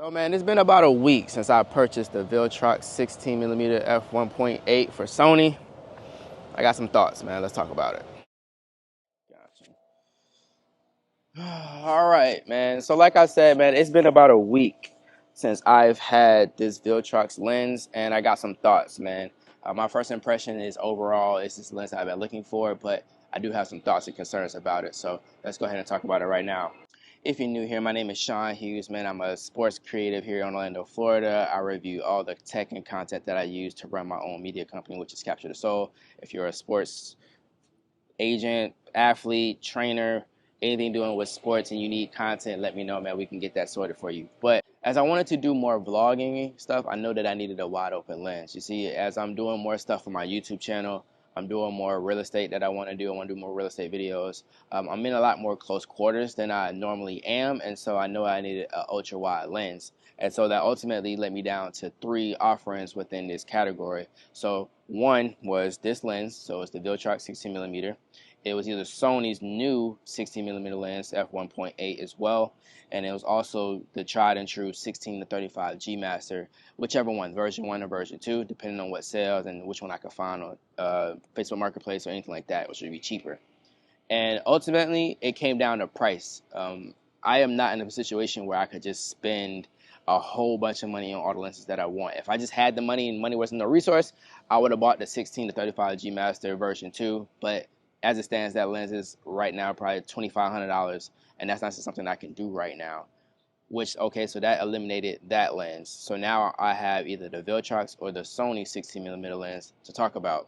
So man, it's been about a week since I purchased the Viltrox 16mm f1.8 for Sony. I got some thoughts, man. Let's talk about it. Gotcha. All right, man. So like I said, man, it's been about a week since I've had this Viltrox lens, and I got some thoughts, man. My first impression is overall, it's this lens I've been looking for, but I do have some thoughts and concerns about it. So let's go ahead and talk about it right now. If you're new here, my name is Sean Hughes, man. I'm a sports creative here in Orlando, Florida. I review all the tech and content that I use to run my own media company, which is Capture the Soul. If you're a sports agent, athlete, trainer, anything doing with sports and you need content, let me know, man. We can get that sorted for you. But as I wanted to do more vlogging stuff, I know that I needed a wide open lens. You see, as I'm doing more stuff for my YouTube channel, I'm doing more real estate that I want to do. I want to do more real estate videos. I'm in a lot more close quarters than I normally am, and so I know I needed an ultra wide lens. And so that ultimately led me down to 3 offerings within this category. So one was this lens, so it's the Viltrox 16mm. It was either Sony's new 16mm lens, f1.8 as well, and it was also the tried and true 16 to 35 G Master, whichever one, version 1 or version 2, depending on what sells and which one I could find on Facebook Marketplace or anything like that, which would be cheaper. And ultimately, it came down to price. I am not in a situation where I could just spend a whole bunch of money on all the lenses that I want. If I just had the money and money wasn't no resource, I would have bought the 16 to 35 G Master version 2, but as it stands, that lens is right now probably $2,500, and that's not something I can do right now. Which, okay, so that eliminated that lens. So now I have either the Viltrox or the Sony 16mm lens to talk about.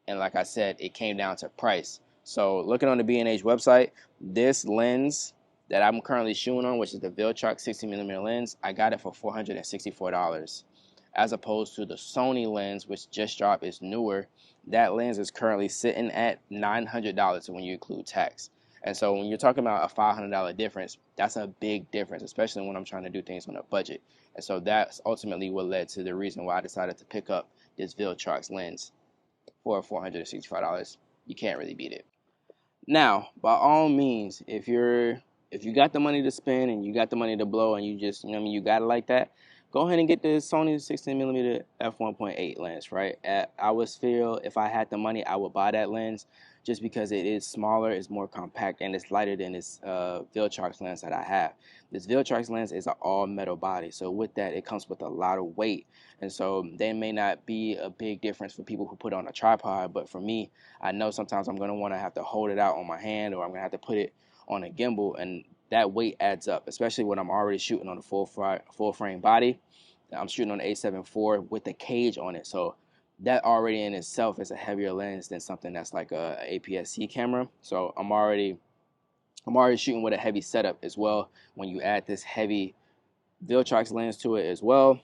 And like I said, it came down to price. So looking on the B&H website, this lens that I'm currently shooting on, which is the Viltrox 16mm lens, I got it for $464. As opposed to the Sony lens, which just dropped, is newer. That lens is currently sitting at $900 when you include tax. And so when you're talking about a $500 difference, that's a big difference, especially when I'm trying to do things on a budget. And so that's ultimately what led to the reason why I decided to pick up this Viltrox lens for $465. You can't really beat it. Now, by all means, if you got the money to spend and you got the money to blow and you just, you got it like that, go ahead and get the Sony 16mm f1.8 lens, right? I would feel if I had the money, I would buy that lens just because it is smaller, it's more compact, and it's lighter than this Viltrox lens that I have. This Viltrox lens is an all-metal body, so with that, it comes with a lot of weight. And so there may not be a big difference for people who put it on a tripod, but for me, I know sometimes I'm going to want to have to hold it out on my hand, or I'm going to have to put it on a gimbal, and that weight adds up, especially when I'm already shooting on a full frame body. I'm shooting on the A7IV with the cage on it, so that already in itself is a heavier lens than something that's like a APS-C camera. So I'm already shooting with a heavy setup as well. When you add this heavy Viltrox lens to it as well,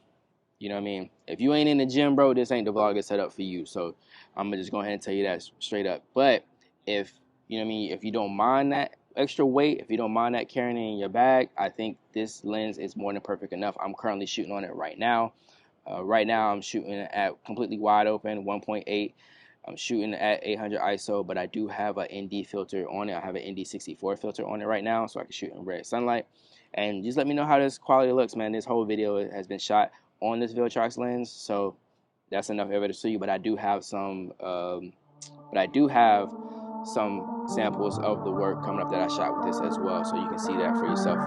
you know what I mean? If you ain't in the gym, bro, this ain't the vlogger setup for you. So I'm gonna just go ahead and tell you that straight up. But if you know what I mean, if you don't mind that extra weight, if you don't mind that carrying it in your bag, I think this lens is more than perfect enough. I'm currently shooting on it right now. Right now I'm shooting at completely wide open 1.8. I'm shooting at 800 ISO, but I do have an ND filter on it. I have an ND64 filter on it right now, so I can shoot in red sunlight. And just let me know how this quality looks, man. This whole video has been shot on this Viltrox lens, so that's enough evidence to you. But I do have some samples of the work coming up that I shot with this as well, so you can see that for yourself.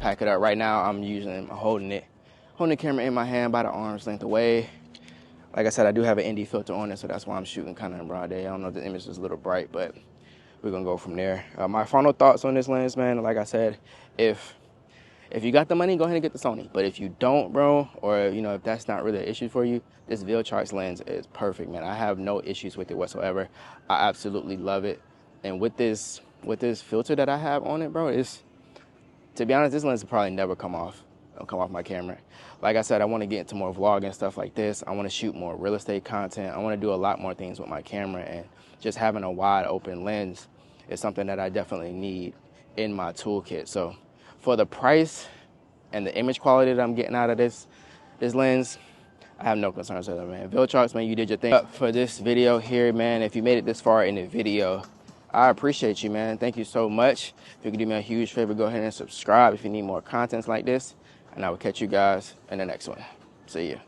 Pack it up. Right now I'm holding the camera in my hand by the arm's length away. Like I said, I do have an ND filter on it, so that's why I'm shooting kind of in broad day. I don't know if the image is a little bright, but we're gonna go from there. My final thoughts on this lens, man, like I said, if you got the money, go ahead and get the Sony. But if you don't, bro, or if that's not really an issue for you, this Viltrox lens is perfect, man. I have no issues with it whatsoever. I absolutely love it. And with this filter that I have on it, bro, to be honest, this lens will probably never come off. don't come off my camera. Like I said, I want to get into more vlogging and stuff like this. I want to shoot more real estate content. I want to do a lot more things with my camera, and just having a wide open lens is something that I definitely need in my toolkit. So for the price and the image quality that I'm getting out of this lens, I have no concerns with it, man. Viltrox, man, you did your thing for this video here, man. If you made it this far in the video, I appreciate you, man. Thank you so much. If you could do me a huge favor, go ahead and subscribe if you need more contents like this. And I will catch you guys in the next one. See ya.